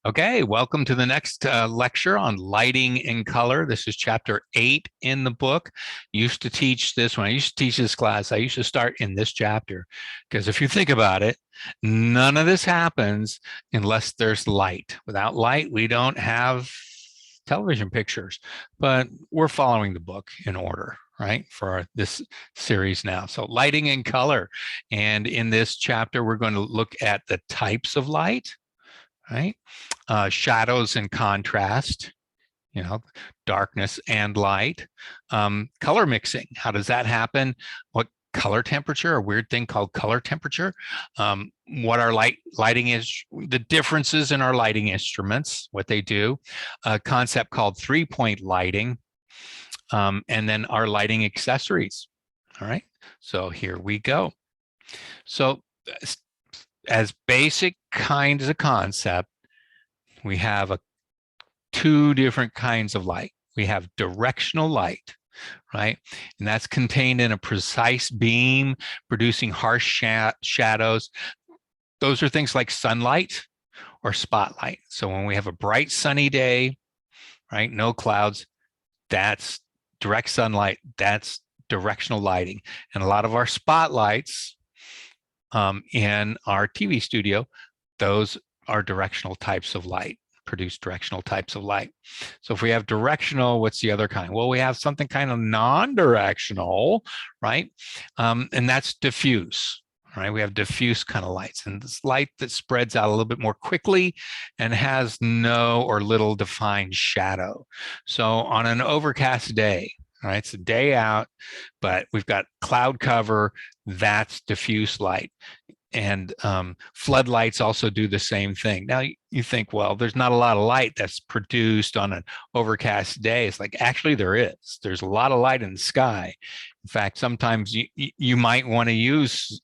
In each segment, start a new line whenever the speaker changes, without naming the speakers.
Okay, welcome to the next lecture on lighting in color. This is chapter 8 in the book. Used to teach this when I used to teach this class. I used to start in this chapter because if you think about it, none of this happens unless there's light. Without light, we don't have television pictures, but we're following the book in order, right, for this series now. So lighting in color. And in this chapter, we're going to look at the types of light, right? Shadows and contrast, darkness and light. Color mixing, how does that happen? What color temperature, a weird thing called color temperature. What our lighting is, the differences in our lighting instruments, what they do. A concept called 3-point lighting, and then our lighting accessories. All right, so here we go. So as basic kinds of concept, we have two different kinds of light. We have directional light, right? And that's contained in a precise beam, producing harsh shadows. Those are things like sunlight or spotlight. So when we have a bright sunny day, right, no clouds, that's direct sunlight, that's directional lighting. And a lot of our spotlights in our TV studio, those are directional types of light, produce directional types of light. So if we have directional, what's the other kind? Well, we have something kind of non-directional, right? And that's diffuse, right? We have diffuse kind of lights, and this light that spreads out a little bit more quickly and has no or little defined shadow. So on an overcast day, right, it's a day out, but we've got cloud cover, that's diffuse light. And floodlights also do the same thing. Now you think, well, there's not a lot of light that's produced on an overcast day. It's like, actually there is. There's a lot of light in the sky. In fact, sometimes you might want to use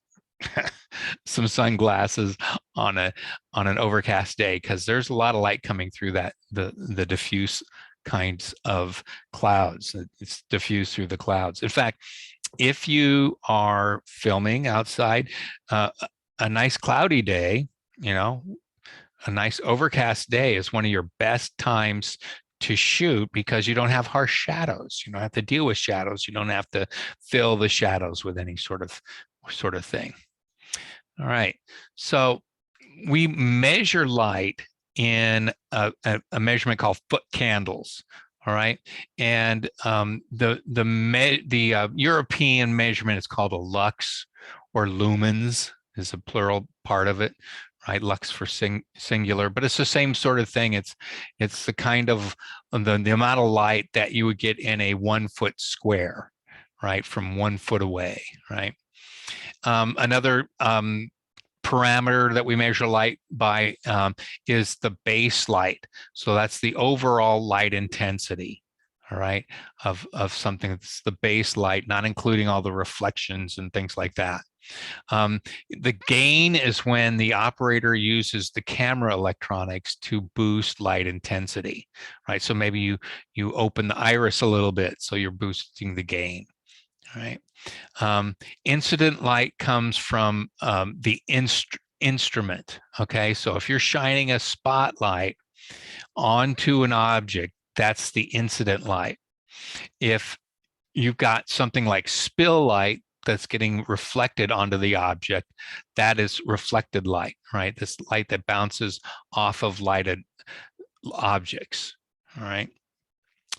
some sunglasses on an overcast day, because there's a lot of light coming through the diffuse kinds of clouds. It's diffused through the clouds. In fact, if you are filming outside, a nice cloudy day, a nice overcast day is one of your best times to shoot, because you don't have harsh shadows. You don't have to deal with shadows. You don't have to fill the shadows with any sort of thing. All right. So we measure light in a measurement called foot candles. All right. And the European measurement is called a lux, or lumens is a plural part of it, right? Lux for singular, but it's the same sort of thing. It's the kind of the amount of light that you would get in a 1 foot square, right? From 1 foot away, right? Another parameter that we measure light by is the base light. So that's the overall light intensity, all right, of something. That's the base light, not including all the reflections and things like that. The gain is when the operator uses the camera electronics to boost light intensity, right? So maybe you open the iris a little bit, so you're boosting the gain. All right. Incident light comes from the instrument. Okay. So if you're shining a spotlight onto an object, that's the incident light. If you've got something like spill light that's getting reflected onto the object, that is reflected light, right? This light that bounces off of lighted objects. All right.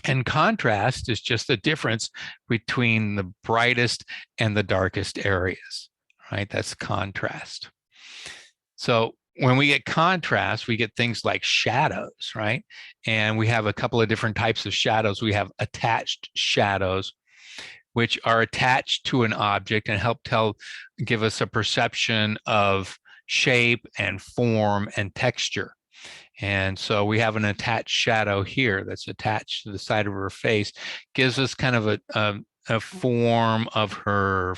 And contrast is just the difference between the brightest and the darkest areas, right? That's contrast. So when we get contrast, we get things like shadows, right? And we have a couple of different types of shadows. We have attached shadows, which are attached to an object and give us a perception of shape and form and texture. And so we have an attached shadow here that's attached to the side of her face, gives us kind of a form of her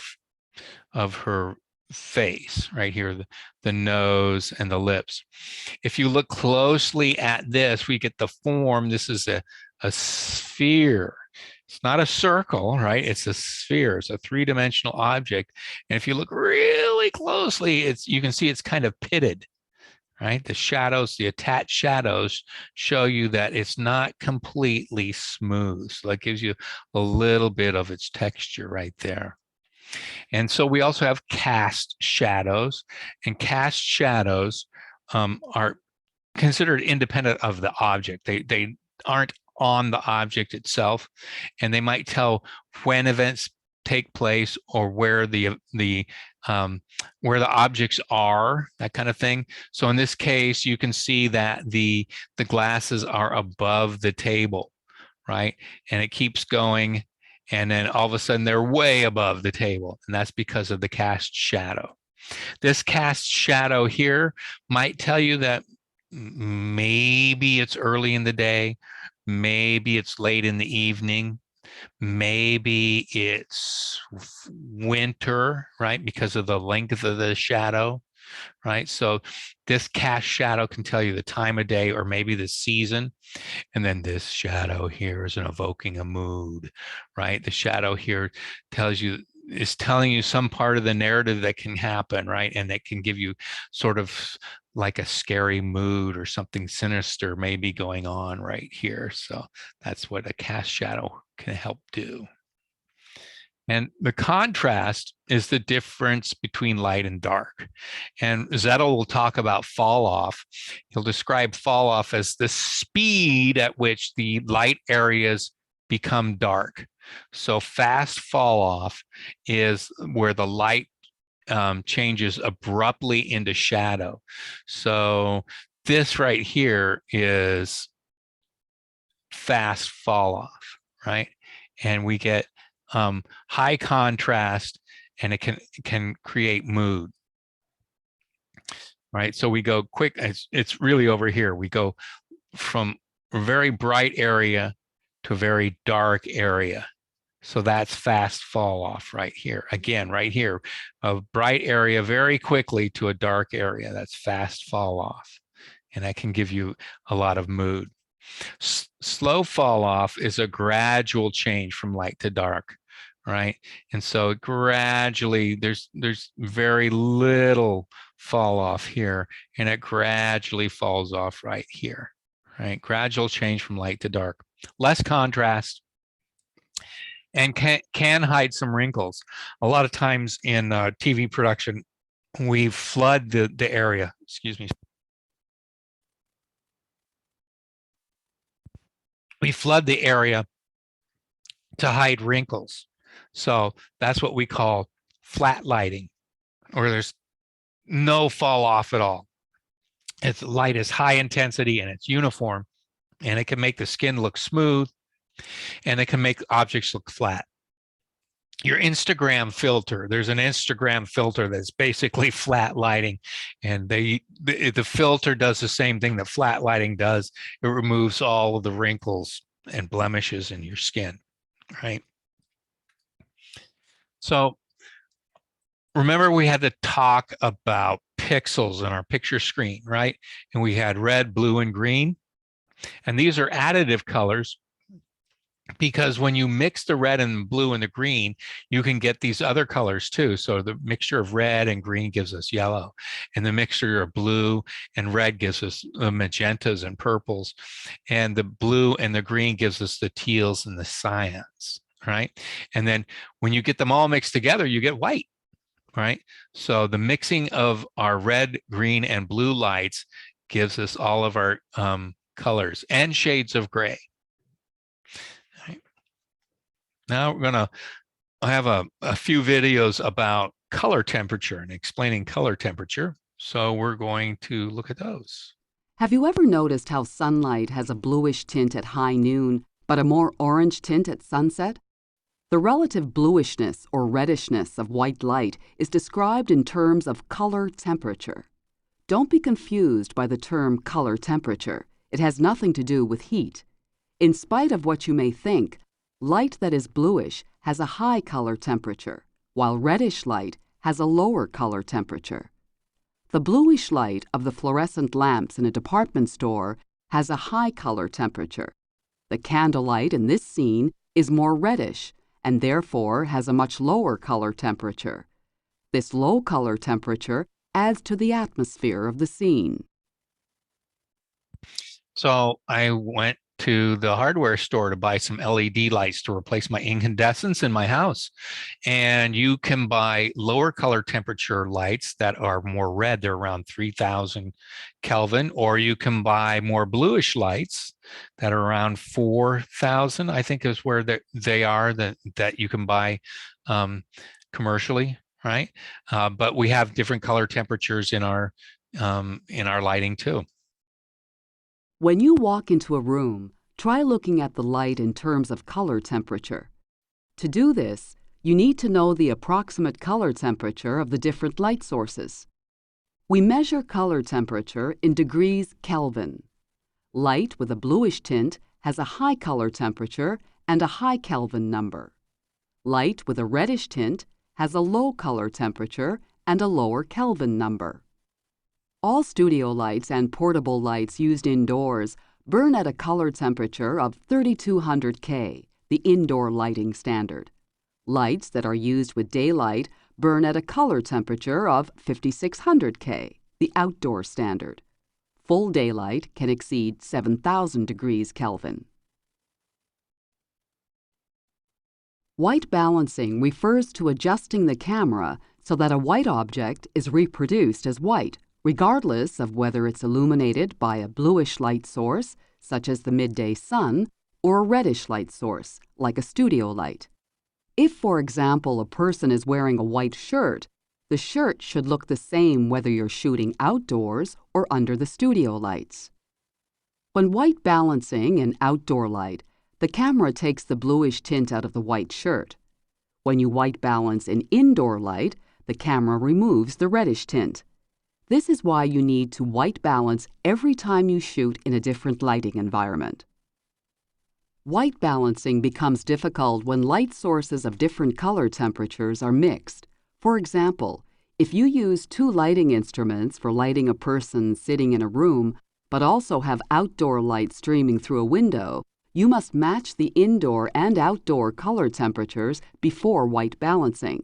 face right here, the nose and the lips. If you look closely at this, we get the form. This is a sphere. It's not a circle, right? It's a sphere. It's a three-dimensional object. And if you look really closely, you can see it's kind of pitted, right? The shadows, the attached shadows show you that it's not completely smooth. So that gives you a little bit of its texture right there. And so we also have cast shadows, and cast shadows are considered independent of the object. They aren't on the object itself, and they might tell when events take place or where the objects are, that kind of thing. So in this case, you can see that the glasses are above the table, right? And it keeps going, and then all of a sudden they're way above the table, and that's because of the cast shadow. This cast shadow here might tell you that maybe it's early in the day, maybe it's late in the evening, maybe it's winter, right? Because of the length of the shadow, right? So this cast shadow can tell you the time of day or maybe the season. And then this shadow here is evoking a mood, right? The shadow here is telling you some part of the narrative that can happen, right? And that can give you sort of like a scary mood or something sinister maybe going on right here. So that's what a cast shadow can help do. And the contrast is the difference between light and dark. And Zettel will talk about fall off. He'll describe fall off as the speed at which the light areas become dark. So fast fall off is where the light changes abruptly into shadow. So this right here is fast fall off, right? And we get high contrast, and it can create mood, right? So we go quick. It's really over here. We go from a very bright area to a very dark area. So that's fast fall off right here. Again, right here, a bright area very quickly to a dark area. That's fast fall off. And that can give you a lot of mood. Slow fall off is a gradual change from light to dark, right? And so gradually there's very little fall off here, and it gradually falls off right here, right? Gradual change from light to dark. Less contrast, and can hide some wrinkles. A lot of times in TV production, we flood the area, excuse me. We flood the area to hide wrinkles. So that's what we call flat lighting, or there's no fall off at all. It's light is high intensity and it's uniform, and it can make the skin look smooth, and it can make objects look flat. Your Instagram filter, there's an Instagram filter that's basically flat lighting, and the filter does the same thing that flat lighting does. It removes all of the wrinkles and blemishes in your skin, right? So remember, we had to talk about pixels in our picture screen, right? And we had red, blue, and green. And these are additive colors, because when you mix the red and blue and the green, you can get these other colors too. So the mixture of red and green gives us yellow, and the mixture of blue and red gives us the magentas and purples, and the blue and the green gives us the teals and the cyans, right? And then when you get them all mixed together, you get white, right? So the mixing of our red, green, and blue lights gives us all of our colors and shades of gray. Now we're going to have a few videos about color temperature and explaining color temperature. So we're going to look at those.
Have you ever noticed how sunlight has a bluish tint at high noon, but a more orange tint at sunset? The relative bluishness or reddishness of white light is described in terms of color temperature. Don't be confused by the term color temperature. It has nothing to do with heat. In spite of what you may think, light that is bluish has a high color temperature, while reddish light has a lower color temperature. The bluish light of the fluorescent lamps in a department store has a high color temperature. The candlelight in this scene is more reddish and therefore has a much lower color temperature. This low color temperature adds to the atmosphere of the scene.
So I went to the hardware store to buy some LED lights to replace my incandescents in my house. And you can buy lower color temperature lights that are more red. They're around 3000 Kelvin, or you can buy more bluish lights that are around 4000, I think is where they are that you can buy commercially, right? But we have different color temperatures in our lighting too.
When you walk into a room, try looking at the light in terms of color temperature. To do this, you need to know the approximate color temperature of the different light sources. We measure color temperature in degrees Kelvin. Light with a bluish tint has a high color temperature and a high Kelvin number. Light with a reddish tint has a low color temperature and a lower Kelvin number. All studio lights and portable lights used indoors burn at a color temperature of 3200 K, the indoor lighting standard. Lights that are used with daylight burn at a color temperature of 5600 K, the outdoor standard. Full daylight can exceed 7000 degrees Kelvin. White balancing refers to adjusting the camera so that a white object is reproduced as white, regardless of whether it's illuminated by a bluish light source, such as the midday sun, or a reddish light source, like a studio light. If, for example, a person is wearing a white shirt, the shirt should look the same whether you're shooting outdoors or under the studio lights. When white balancing in outdoor light, the camera takes the bluish tint out of the white shirt. When you white balance in indoor light, the camera removes the reddish tint. This is why you need to white balance every time you shoot in a different lighting environment. White balancing becomes difficult when light sources of different color temperatures are mixed. For example, if you use two lighting instruments for lighting a person sitting in a room, but also have outdoor light streaming through a window, you must match the indoor and outdoor color temperatures before white balancing.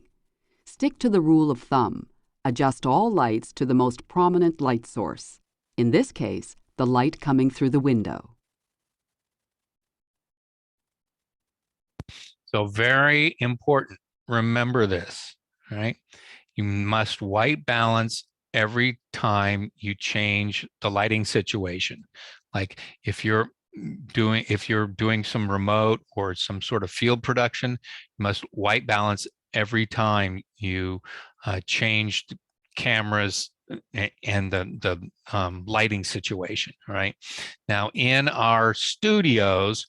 Stick to the rule of thumb. Adjust all lights to the most prominent light source. In this case, the light coming through the window.
So very important. Remember this, right? You must white balance every time you change the lighting situation. Like if you're doing some remote or some sort of field production, you must white balance every time you change the cameras and the lighting situation, right? Now in our studios,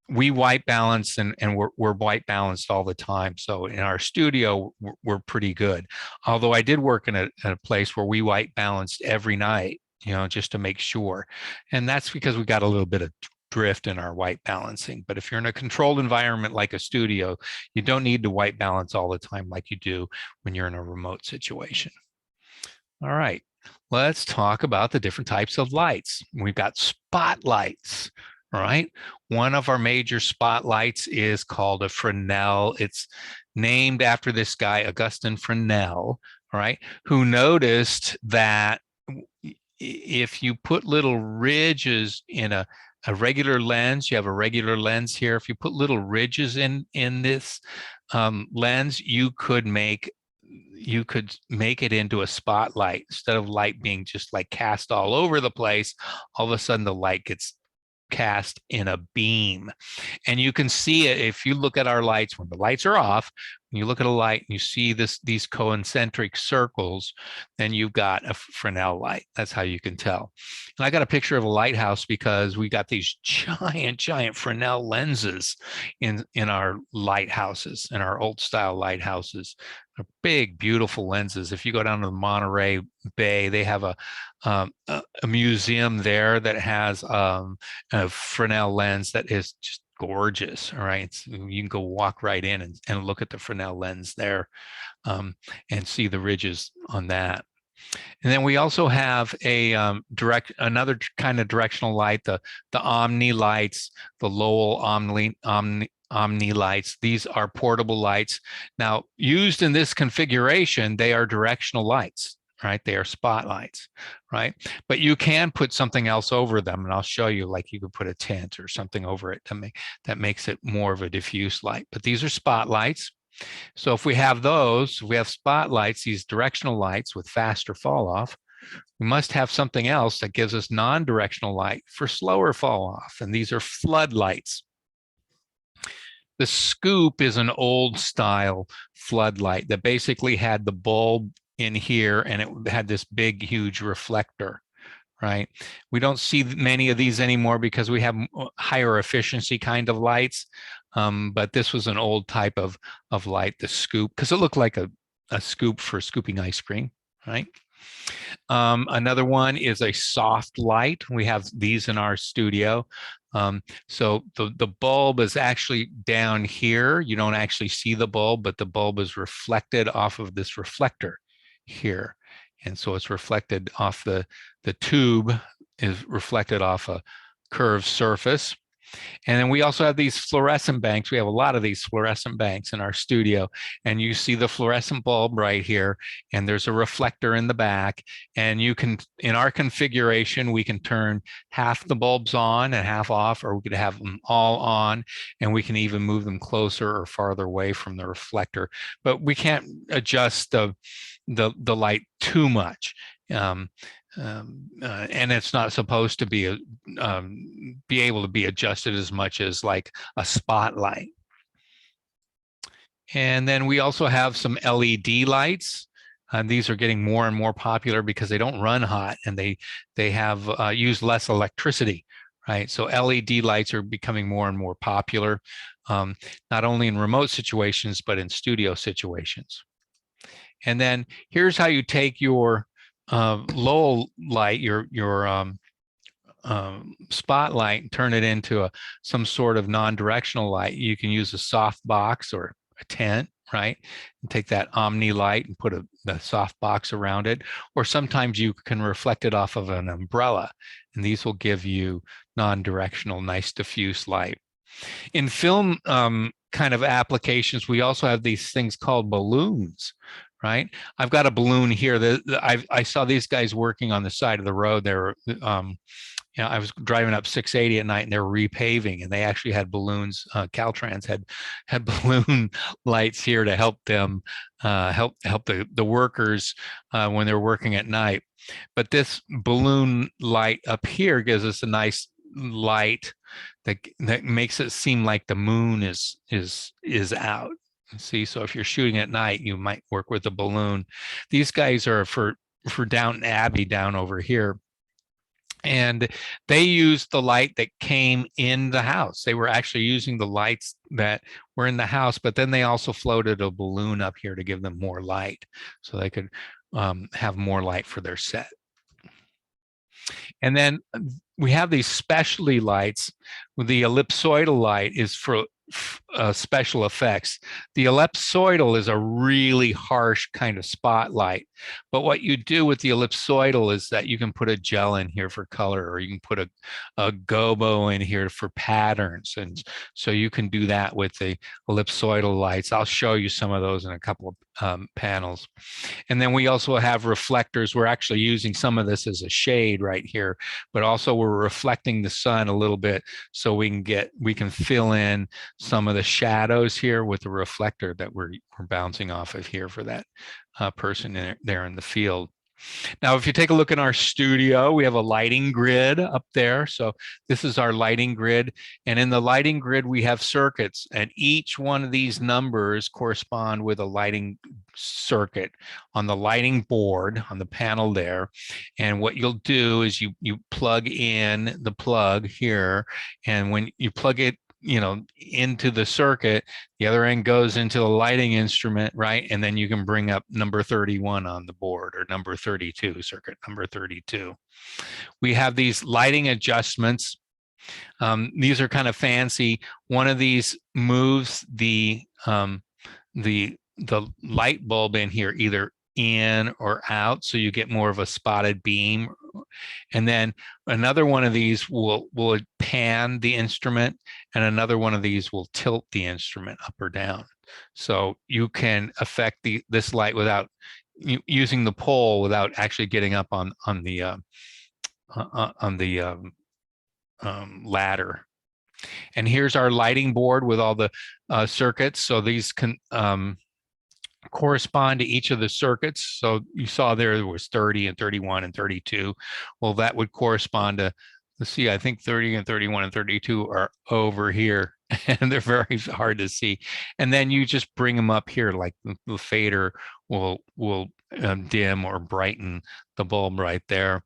we white balance and we're white balanced all the time. So in our studio, we're pretty good. Although I did work in a place where we white balanced every night, just to make sure. And that's because we got a little bit of drift in our white balancing. But if you're in a controlled environment like a studio, you don't need to white balance all the time like you do when you're in a remote situation. All right, let's talk about the different types of lights. We've got spotlights. All right, one of our major spotlights is called a Fresnel. It's named after this guy, Augustin Fresnel, all right, who noticed that if you put little ridges in a regular lens, you have a regular lens here. If you put little ridges in this lens, you could make it into a spotlight. Instead of light being just like cast all over the place, all of a sudden the light gets cast in a beam. And you can see it if you look at our lights when the lights are off. When you look at a light and you see these concentric circles, then you've got a Fresnel light. That's how you can tell. And I got a picture of a lighthouse because we got these giant Fresnel lenses in our lighthouses, in our old style lighthouses. They're big, beautiful lenses. If you go down to the Monterey Bay, they have a museum there that has a Fresnel lens that is just gorgeous. All right, so you can go walk right in and look at the Fresnel lens there and see the ridges on that. And then we also have another kind of directional light, the Omni lights, the Lowell Omni lights. These are portable lights. Now, used in this configuration, they are directional lights, right? They are spotlights, right? But you can put something else over them, and I'll show you, like you could put a tint or something over it to make that makes it more of a diffuse light. But these are spotlights. So if we have those, if we have spotlights, these directional lights with faster fall off, we must have something else that gives us non-directional light for slower fall off, and these are floodlights. The scoop is an old style floodlight that basically had the bulb in here and it had this big, huge reflector, right? We don't see many of these anymore because we have higher efficiency kind of lights. But this was an old type of light, the scoop, because it looked like a scoop for scooping ice cream, right? Another one is a soft light. We have these in our studio. So the bulb is actually down here. You don't actually see the bulb, but the bulb is reflected off of this reflector here. And so it's reflected off the tube is reflected off a curved surface. And then we also have these fluorescent banks. We have a lot of these fluorescent banks in our studio. And you see the fluorescent bulb right here, and there's a reflector in the back. And you can, in our configuration, we can turn half the bulbs on and half off, or we could have them all on, and we can even move them closer or farther away from the reflector. But we can't adjust the light too much. And it's not supposed to be able to be adjusted as much as like a spotlight. And then we also have some LED lights. These are getting more and more popular because they don't run hot and they have use less electricity, right? So LED lights are becoming more and more popular, not only in remote situations, but in studio situations. And then here's how you take your low light, your spotlight, and turn it into some sort of non-directional light. You can use a soft box or a tent, right? And take that Omni light and put a soft box around it. Or sometimes you can reflect it off of an umbrella, and these will give you non-directional, nice diffuse light. In film kind of applications, we also have these things called balloons, right? I've got a balloon here that I saw these guys working on the side of the road. They were, I was driving up 680 at night and they were repaving, and they actually had balloons. Caltrans had balloon lights here to help them help the workers when they're working at night. But this balloon light up here gives us a nice light that makes it seem like the moon is out. See, so if you're shooting at night, you might work with a balloon. These guys are for Downton Abbey down over here. And they used the light that came in the house. They were actually using the lights that were in the house, but then they also floated a balloon up here to give them more light so they could have more light for their set. And then we have these specialty lights. The ellipsoidal light is for special effects. The ellipsoidal is a really harsh kind of spotlight, but what you do with the ellipsoidal is that you can put a gel in here for color, or you can put a gobo in here for patterns, and so you can do that with the ellipsoidal lights. I'll show you some of those in a couple of panels. And then we also have reflectors. We're actually using some of this as a shade right here, but also we're reflecting the sun a little bit so we can fill in some of the shadows here with the reflector that we're bouncing off of here for that person there in the field. Now, if you take a look in our studio, we have a lighting grid up there. So this is our lighting grid. And in the lighting grid, we have circuits, and each one of these numbers correspond with a lighting circuit on the lighting board on the panel there. And what you'll do is you plug in the plug here, and when you plug it into the circuit, the other end goes into the lighting instrument, right? And then you can bring up number 31 on the board, or number 32, circuit number 32. We have these lighting adjustments. These are kind of fancy. One of these moves the light bulb in here either in or out, so you get more of a spotted beam. And then another one of these will pan the instrument, and another one of these will tilt the instrument up or down. So you can affect this light without using the pole without actually getting up on the ladder. And here's our lighting board with all the circuits. So these can correspond to each of the circuits. So you saw there was 30 and 31 and 32. Well, that would correspond to, let's see, I think 30 and 31 and 32 are over here, and they're very hard to see. And then you just bring them up here, like the fader will dim or brighten the bulb right there.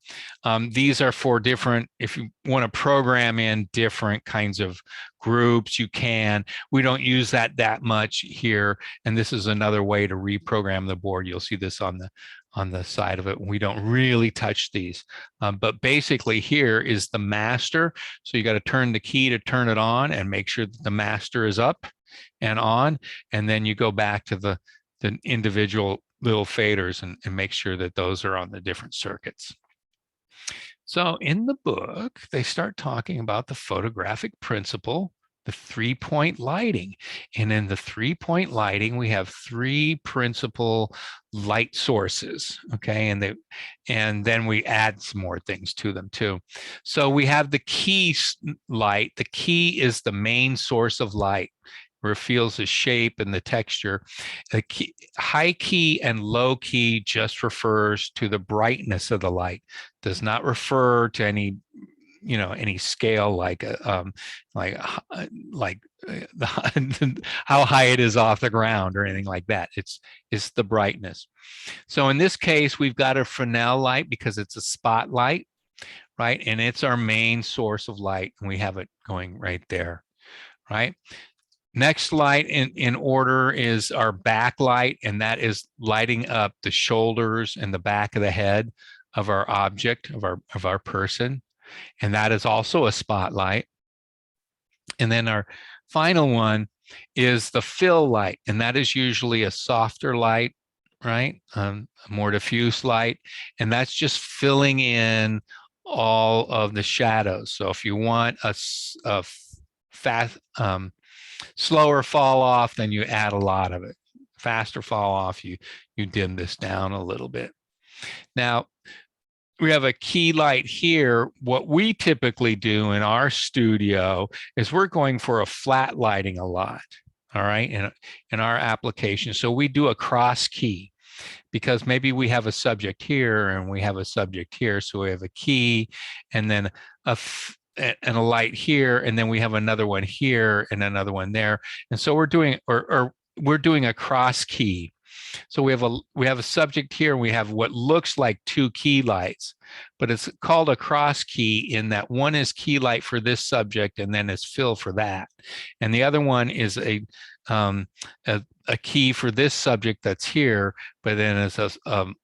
These are for different, if you want to program in different kinds of groups, you can. We don't use that much here, and this is another way to reprogram the board. You'll see this on the side of it. We don't really touch these, but basically here is the master. So you got to turn the key to turn it on and make sure that the master is up and on, and then you go back to the individual little faders and make sure that those are on the different circuits. So in the book, they start talking about the photographic principle, the 3-point lighting. And in the 3-point lighting, we have 3 principal light sources, okay? And then we add some more things to them too. So we have the key light. The key is the main source of light, reveals the shape and the texture. The high key and low key just refers to the brightness of the light, does not refer to any scale like how high it is off the ground or anything like that. It's the brightness. So in this case, we've got a Fresnel light because it's a spotlight, right? And it's our main source of light, and we have it going right there, right? Next light in order is our backlight, and that is lighting up the shoulders and the back of the head of our object, of our person. And that is also a spotlight. And then our final one is the fill light, and that is usually a softer light, right? A more diffuse light, and that's just filling in all of the shadows. So if you want a fast, slower fall off, then you add a lot of it. Faster fall off, you dim this down a little bit. Now, we have a key light here. What we typically do in our studio is we're going for a flat lighting a lot, all right, in our application. So we do a cross key because maybe we have a subject here and we have a subject here. So we have a key and then and a light here, and then we have another one here and another one there. And so we're doing, or we're doing a cross key. So we have a subject here, and we have what looks like 2 key lights, but it's called a cross key in that one is key light for this subject and then is fill for that. And the other one is a key for this subject that's here, but then it's a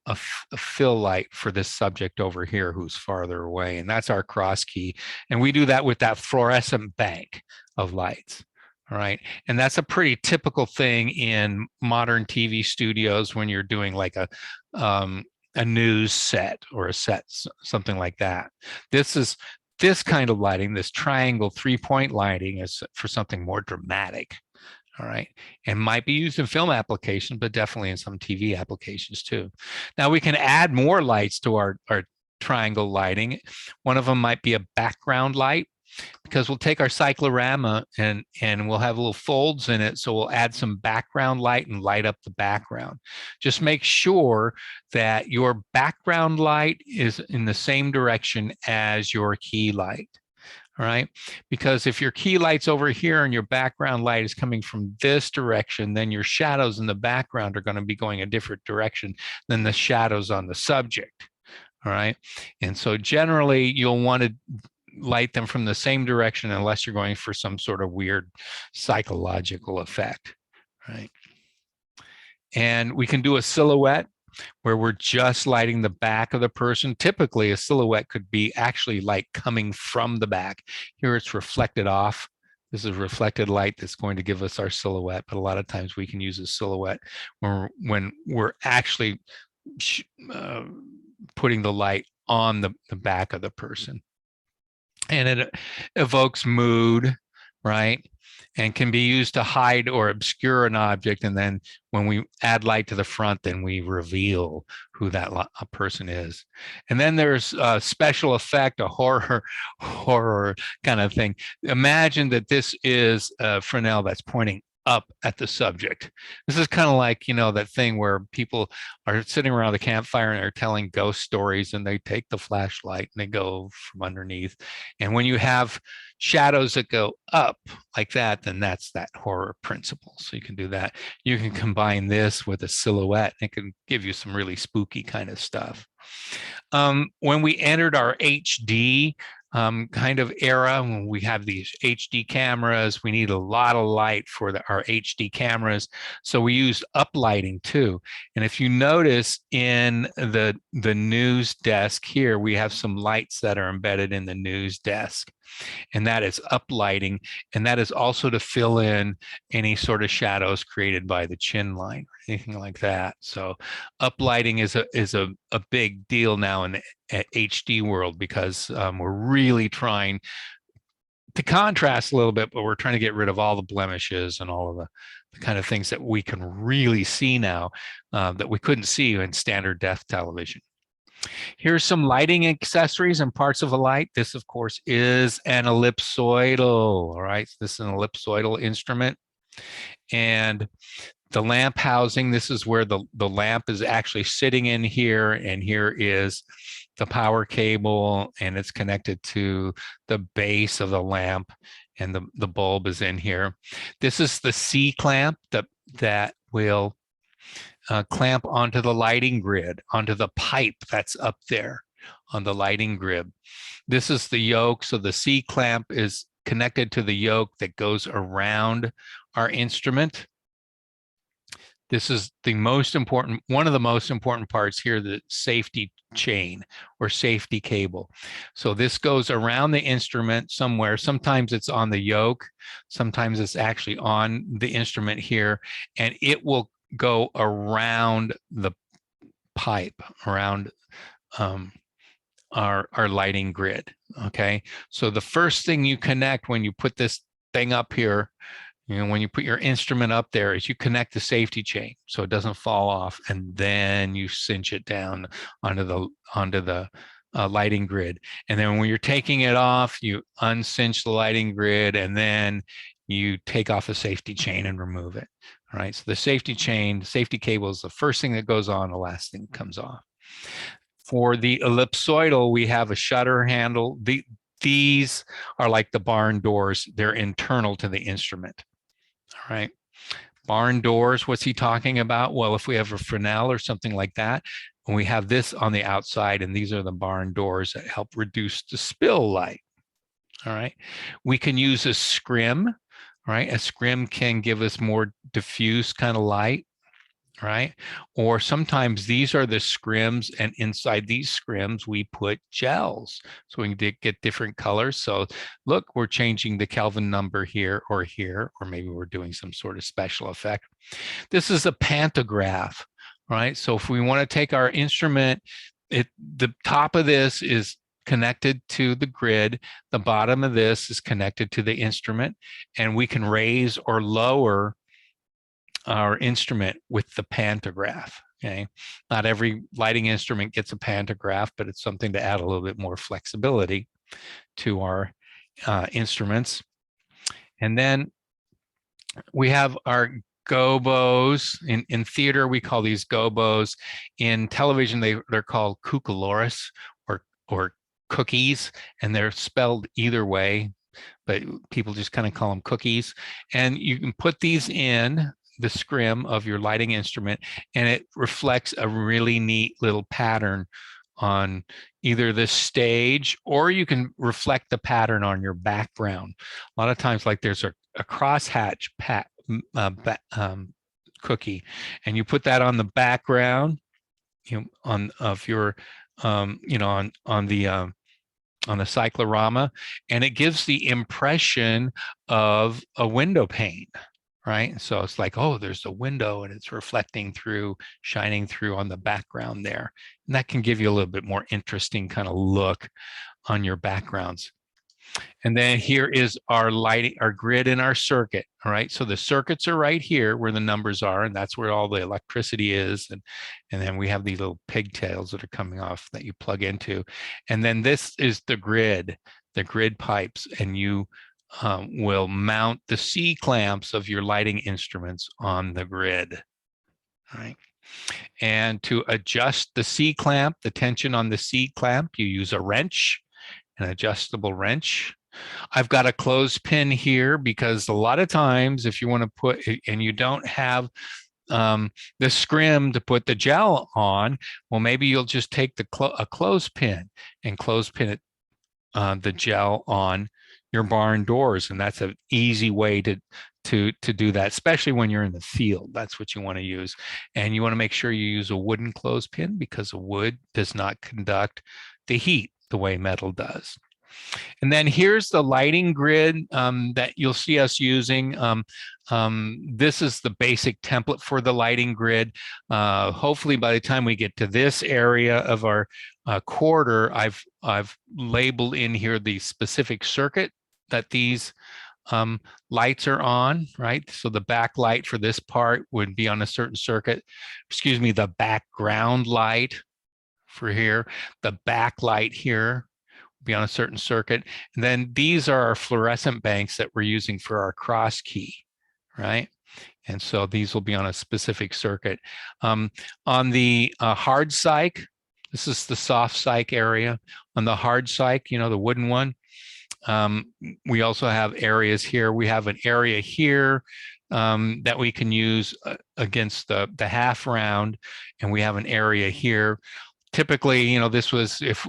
fill light for this subject over here who's farther away. And that's our cross key. And we do that with that fluorescent bank of lights. All right. And that's a pretty typical thing in modern TV studios when you're doing like a news set or a set, something like that. This kind of lighting, this triangle 3-point lighting, is for something more dramatic. All right. And might be used in film applications, but definitely in some TV applications too. Now we can add more lights to our triangle lighting. One of them might be a background light, because we'll take our cyclorama and we'll have little folds in it. So we'll add some background light and light up the background. Just make sure that your background light is in the same direction as your key light. All right, because if your key light's over here and your background light is coming from this direction, then your shadows in the background are going to be going a different direction than the shadows on the subject. All right, and so generally you'll want to light them from the same direction unless you're going for some sort of weird psychological effect, right? And we can do a silhouette where we're just lighting the back of the person. Typically, a silhouette could be actually light coming from the back. Here it's reflected off. This is reflected light that's going to give us our silhouette, but a lot of times we can use a silhouette when we're actually putting the light on the back of the person. And it evokes mood, right? and can be used to hide or obscure an object. And then when we add light to the front, then we reveal who that a person is. And then there's a special effect, a horror kind of thing. Imagine that this is a Fresnel that's pointing up at the subject. This is kind of like, that thing where people are sitting around the campfire and they're telling ghost stories, and they take the flashlight and they go from underneath. And when you have shadows that go up like that, then that's that horror principle. So you can do that. You can combine this with a silhouette. It can give you some really spooky kind of stuff. When we entered our HD kind of era, when we have these HD cameras, we need a lot of light for our HD cameras. So we use uplighting too. And if you notice in the news desk here, we have some lights that are embedded in the news desk. And that is uplighting. And that is also to fill in any sort of shadows created by the chin line or anything like that. So uplighting is a big deal now in the HD world, because we're really trying to contrast a little bit, but we're trying to get rid of all the blemishes and all of the kind of things that we can really see now that we couldn't see in standard depth television. Here's some lighting accessories and parts of a light. This, of course, is an ellipsoidal. All right, this is an ellipsoidal instrument. And the lamp housing, this is where the lamp is actually sitting in here, and here is the power cable, and it's connected to the base of the lamp, and the bulb is in here. This is the C-clamp that will clamp onto the lighting grid, onto the pipe that's up there on the lighting grid. This is the yoke. So the C-clamp is connected to the yoke that goes around our instrument. This is the most important, one of the most important parts here, the safety chain or safety cable. So this goes around the instrument somewhere. Sometimes it's on the yoke, sometimes it's actually on the instrument here, and it will go around the pipe, around our lighting grid. Okay, so the first thing you connect when you put this thing up here, when you put your instrument up there, is you connect the safety chain so it doesn't fall off, and then you cinch it down onto the lighting grid. And then when you're taking it off, you uncinch the lighting grid, and then you take off the safety chain and remove it. All right, so the safety chain, safety cable is the first thing that goes on, the last thing that comes off. For the ellipsoidal, we have a shutter handle. These are like the barn doors. They're internal to the instrument. All right, barn doors, what's he talking about? Well, if we have a Fresnel or something like that, and we have this on the outside, and these are the barn doors that help reduce the spill light. All right, we can use a scrim. Right, a scrim can give us more diffuse kind of light, right? Or sometimes these are the scrims, and inside these scrims we put gels, so we can get different colors. So look, we're changing the Kelvin number here, or maybe we're doing some sort of special effect. This is a pantograph, right? So if we want to take our instrument, the top of this is connected to the grid, the bottom of this is connected to the instrument, and we can raise or lower our instrument with the pantograph. Okay, not every lighting instrument gets a pantograph, but it's something to add a little bit more flexibility to our instruments. And then we have our gobos. In theater, we call these gobos. In television, they're called cucoloris, or cookies, and they're spelled either way, but people just kind of call them cookies. And you can put these in the scrim of your lighting instrument, and it reflects a really neat little pattern on either the stage, or you can reflect the pattern on your background. A lot of times, like there's a crosshatch cookie, and you put that on the background, on the cyclorama, and it gives the impression of a window pane, right? So it's like, oh, there's a window and it's reflecting through, shining through on the background there. And that can give you a little bit more interesting kind of look on your backgrounds. And then here is our lighting, our grid and our circuit. All right. So the circuits are right here where the numbers are, and that's where all the electricity is. And then we have these little pigtails that are coming off that you plug into. And then this is the grid pipes, and you will mount the C clamps of your lighting instruments on the grid. All right. And to adjust the C clamp, the tension on the C clamp, you use a wrench, an adjustable wrench. I've got a clothespin here because a lot of times if you want to put, and you don't have the scrim to put the gel on, well, maybe you'll just take a clothespin and clothespin it, the gel on your barn doors. And that's an easy way to do that, especially when you're in the field. That's what you want to use. And you want to make sure you use a wooden clothespin because wood does not conduct the heat the way metal does. And then here's the lighting grid that you'll see us using. This is the basic template for the lighting grid. Hopefully by the time we get to this area of our quarter, I've labeled in here the specific circuit that these lights are on, right? So the backlight for this part would be on a certain circuit. Excuse me, the background light for here, the backlight here be on a certain circuit. And then these are our fluorescent banks that we're using for our cross key, right? And so these will be on a specific circuit. On the hard cyc, this is the soft cyc area. On the hard cyc, you know, the wooden one, we also have areas here. We have an area here that we can use against the half round, and we have an area here. Typically, you know, this was if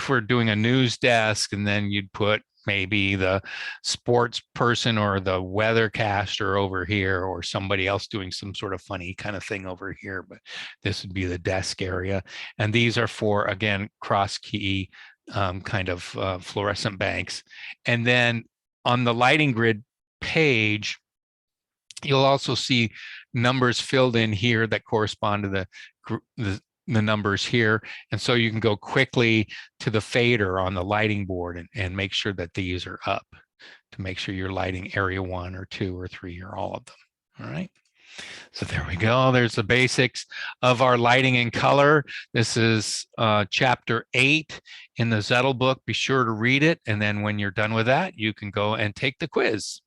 we're doing a news desk, and then you'd put maybe the sports person or the weathercaster over here, or somebody else doing some sort of funny kind of thing over here. But this would be the desk area. And these are for, again, cross key kind of fluorescent banks. And then on the lighting grid page, you'll also see numbers filled in here that correspond to the numbers here. And so you can go quickly to the fader on the lighting board and make sure that these are up to make sure you're lighting area 1 or 2 or 3 or all of them. All right. So there we go. There's the basics of our lighting in color. This is chapter 8 in the Zettel book. Be sure to read it. And then when you're done with that, you can go and take the quiz.